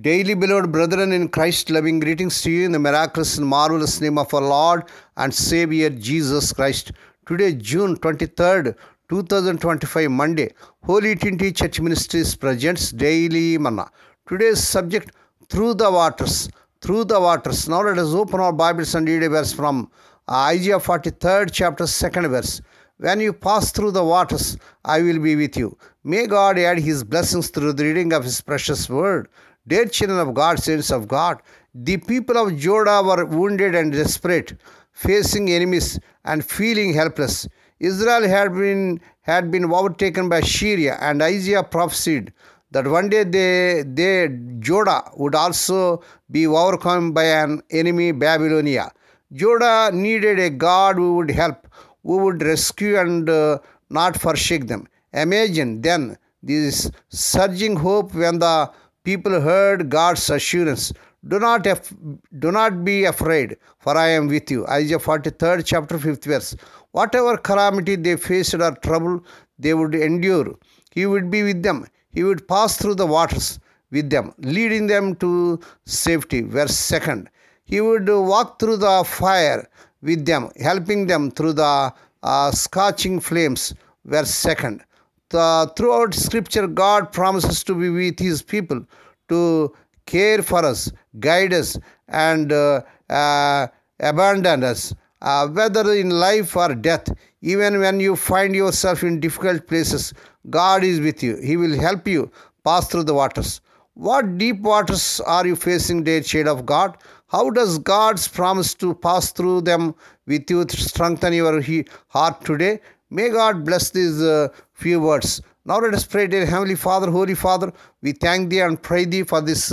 Daily beloved brethren in Christ, loving greetings to you in the miraculous and marvelous name of our Lord and Savior Jesus Christ. Today, June 23rd, 2025, Monday, Holy Trinity Church Ministries presents Daily Manna. Today's subject, Through the Waters. Through the Waters. Now let us open our Bibles and read a verse from Isaiah 43rd chapter 2nd verse. When you pass through the waters, I will be with you. May God add His blessings through the reading of His precious word. Dear children of God, saints of God, the people of Judah were wounded and desperate, facing enemies and feeling helpless. Israel had been overtaken by Syria, and Isaiah prophesied that one day Judah would also be overcome by an enemy, Babylonia. Judah needed a God who would help, who would rescue and not forsake them. Imagine then this surging hope when the people heard God's assurance. Do not be afraid, for I am with you. Isaiah 43rd chapter 5th verse. Whatever calamity they faced or trouble they would endure, He would be with them. He would pass through the waters with them, leading them to safety. Verse 2nd. He would walk through the fire with them, helping them through the scorching flames. Verse 2nd. Throughout Scripture, God promises to be with His people, to care for us, guide us, and abandon us, whether in life or death. Even when you find yourself in difficult places, God is with you. He will help you pass through the waters. What deep waters are you facing, dear child of God? How does God's promise to pass through them with you strengthen your heart today? May God bless these few words. Now let us pray. Dear Heavenly Father, Holy Father, we thank Thee and pray Thee for this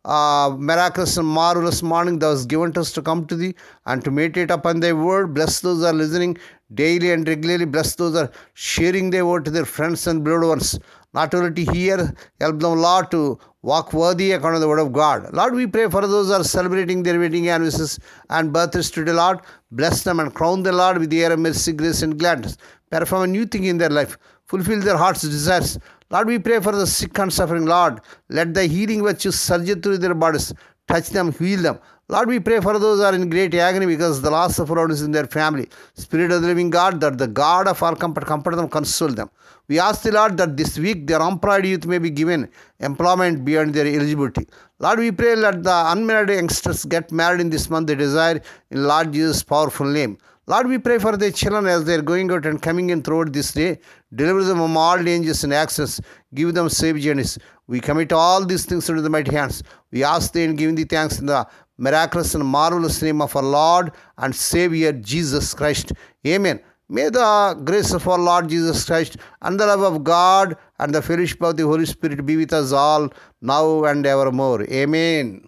miraculous and marvelous morning that was given to us to come to Thee and to meditate upon Thy word. Bless those who are listening daily and regularly. Bless those who are sharing Thy word to their friends and beloved ones. Not only to hear, help them, Lord, to walk worthy according to the word of God. Lord, we pray for those who are celebrating their wedding anniversaries and birthdays today, Lord. Bless them and crown them, Lord, with the air of mercy, grace, and gladness. Perform a new thing in their life. Fulfill their heart's desires. Lord, we pray for the sick and suffering. Lord, let the healing virtue surge through their bodies. Touch them, heal them. Lord, we pray for those who are in great agony because the loss of Lord is in their family. Spirit of the living God, that the God of all comfort them, console them. We ask the Lord that this week their unemployed youth may be given employment beyond their eligibility. Lord, we pray that the unmarried youngsters get married in this month they desire in Lord Jesus' powerful name. Lord, we pray for their children as they are going out and coming in throughout this day. Deliver them from all dangers and accidents. Give them safe journeys. We commit all these things into the mighty hands. We ask Thee and give Thee thanks in the miraculous and marvelous name of our Lord and Savior Jesus Christ. Amen. May the grace of our Lord Jesus Christ and the love of God and the fellowship of the Holy Spirit be with us all now and evermore. Amen.